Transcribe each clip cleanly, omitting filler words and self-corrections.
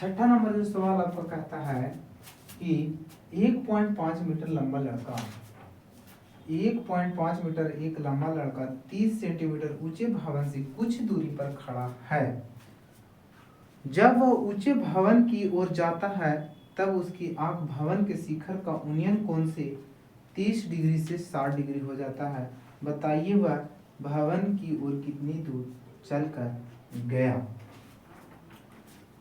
छठा नंबर जो सवाल आपका कहता है कि 1.5 मीटर लंबा लड़का 1.5 मीटर एक लंबा लड़का 30 सेंटीमीटर ऊंचे भवन से कुछ दूरी पर खड़ा है। जब वह ऊंचे भवन की ओर जाता है तब उसकी आंख भवन के शिखर का उन्नयन कोण से 30 डिग्री से 60 डिग्री हो जाता है। बताइए वह भवन की ओर कितनी दूर चलकर गया।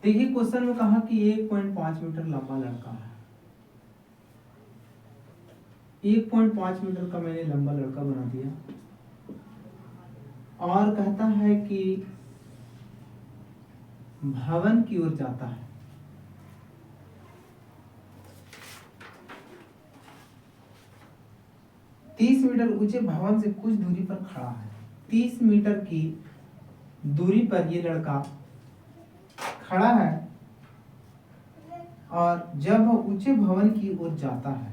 देखिए क्वेश्चन में कहा कि 1.5 मीटर लंबा लड़का है। 1.5 मीटर का मैंने लंबा लड़का बना दिया और कहता है कि भवन की ओर जाता है। तीस मीटर ऊंचे भवन से कुछ दूरी पर खड़ा है। 30 मीटर की दूरी पर ये लड़का खड़ा है और जब वह ऊंचे भवन की ओर जाता है,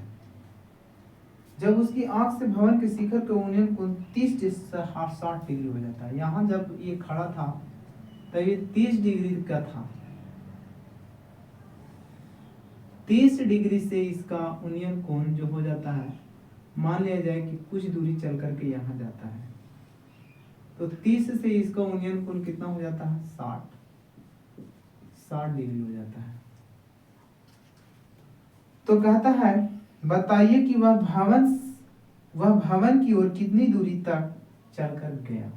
जब उसकी आंख से भवन के शिखर के उन्नयन कोण 30 से 60 डिग्री हो जाता है। यहां जब ये खड़ा था तब ये 30 डिग्री का था। 30 डिग्री से इसका उन्नयन कोण जो हो जाता है, मान लिया जाए कि कुछ दूरी चल करके यहाँ जाता है, तो 30 से इसका उन्नयन कोण कितना हो जाता है? 60 डिग्री हो जाता है। तो कहता है बताइए कि वह भवन की ओर कितनी दूरी तक चलकर गया।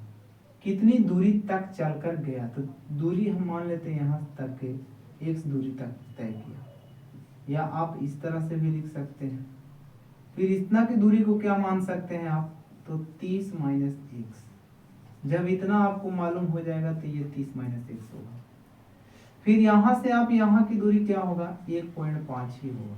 कितनी दूरी तक चलकर गया, तो दूरी हम मान लेते हैं यहाँ तक के x दूरी तक तय किया, या आप इस तरह से भी लिख सकते हैं। फिर इतना की दूरी को क्या मान सकते हैं आप? तो 30 माइनस x। जब इतना आपको मालूम हो जाएगा तो ये 30 माइनस x होगा। फिर यहां से आप यहाँ की दूरी क्या होगा? 1.5 ही होगा।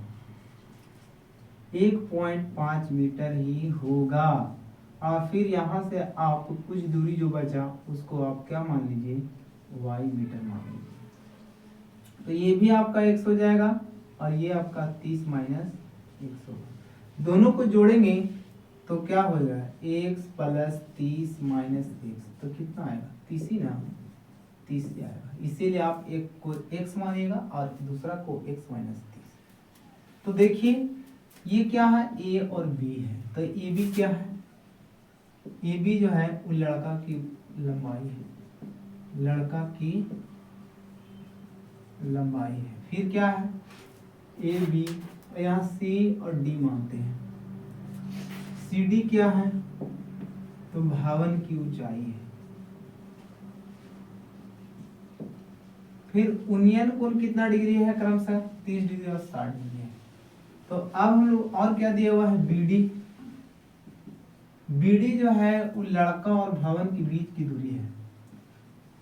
1.5 मीटर ही होगा। और फिर यहाँ से आप कुछ दूरी जो बचा उसको आप क्या मान लीजिए? y मीटर मान लीजिए। तो ये भी आपका x हो जाएगा और ये आपका 30 माइनस x होगा। दोनों को जोड़ेंगे तो क्या हो जाएगा? x प्लस 30 माइनस x, तो कितना आएगा? 30 ही ना, 30 आएगा। इसीलिए आप एक को x मानिएगा और दूसरा को x माइनस 30। तो देखिए ये क्या है? a और b है। तो ए बी क्या है? ए बी जो है वो लड़का की लंबाई है, लड़का की लंबाई है। फिर क्या है? ए बी, यहाँ सी और डी मानते हैं। सी डी क्या है? तो भवन की ऊंचाई है। फिर उन्नयन कोण कितना डिग्री है? क्रमशः 30 डिग्री और 60 डिग्री है। तो अब हम लोग और क्या दिया हुआ है? B D. बी डी जो है वो लड़का और भवन के बीच की दूरी है,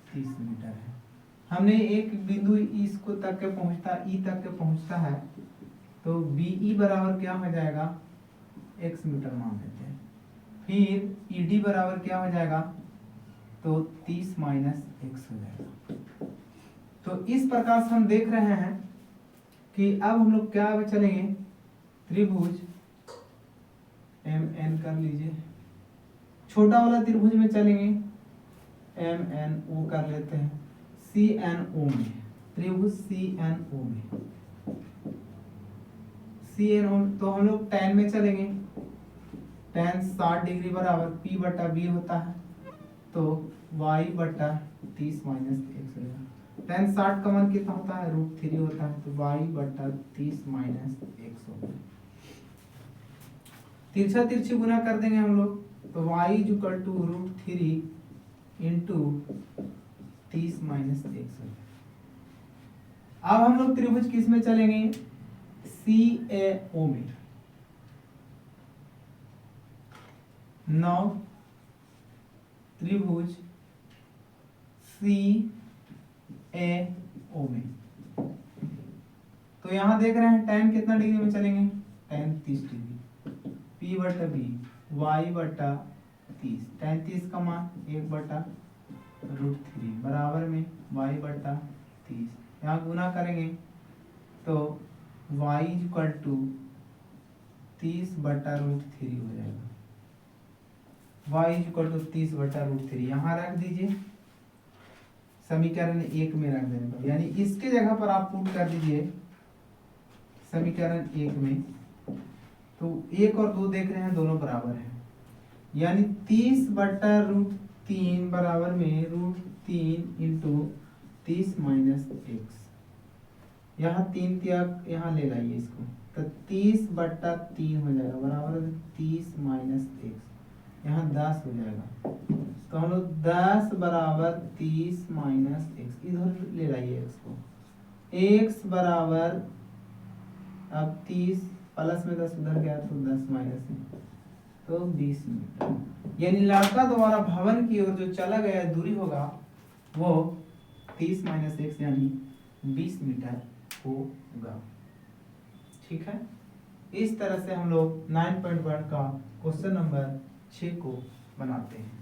30 मीटर है। हमने एक बिंदु इसको तक के पहुंचता, ई तक के पहुंचता है, तो बी ई बराबर क्या हो जाएगा? x मीटर मान लेते हैं। फिर ई डी बराबर क्या हो जाएगा? तो 30 माइनस x हो जाएगा। तो इस प्रकार से हम देख रहे हैं कि अब हम लोग क्या चलेंगे? त्रिभुज एम एन कर लीजिए, छोटा वाला त्रिभुज में चलेंगे, एम एन ओ कर लेते हैं, सी एन ओ में, त्रिभुज सी एन ओ में, सी एन ओ। तो हम लोग tan में चलेंगे। tan 60 डिग्री बराबर P बटा B होता है, तो y बटा 30 माइनस x हो जाएगा। tan 60 का मान कितना होता है? √3 होता है, तो y बटा 30 माइनस x होगा। तिरछा तिरछी गुना कर देंगे हम लोग, तो y equal to √3 into 30 minus x होगा। अब हम लोग त्रिभुज किस में चलेंगे? सी ए ओ में। नौ त्रिभुज सी ए ओ में। तो यहां देख रहे हैं tan कितना डिग्री में चलेंगे? tan 30 degree. P बटा B, y बटा 30, tan 30 का मान 1 बटा √3 बराबर में y बटा 30। यहाँ गुना करेंगे तो y इक्वल टू 30 बटा √3 हो जाएगा। y इक्वल टू 30 बटा √3 यहाँ रख दीजिए। समीकरण 1 में रख देने पर, यानी इसके जगह पर आप पुट कर दीजिए समीकरण 1 में, तो 1 और 2 देख रहे हैं दोनों बराबर हैं, यानी 30/√3 बराबर में √3 इंटू 30 माइनस एक्स। यहाँ 3 त्याग यहाँ ले लाइए इसको, तो 30/3 हो जाएगा बराबर 30 माइनस एक्स, यहाँ 10 हो जाएगा। तो हम लोग 10 बराबर 30 माइनस एक्स, इधर ले लाइए एक्स को, एक्स बराबर अब 30 प्लस में 10 उधर गया तो 10 माइनस में, तो 20 मीटर। यानी लड़का द्वारा भवन की ओर जो चला गया दूरी होगा वो 30 माइनस एक्स यानी 20 मीटर होगा। ठीक है, इस तरह से हम लोग 9.1 का क्वेश्चन नंबर 6 को बनाते हैं।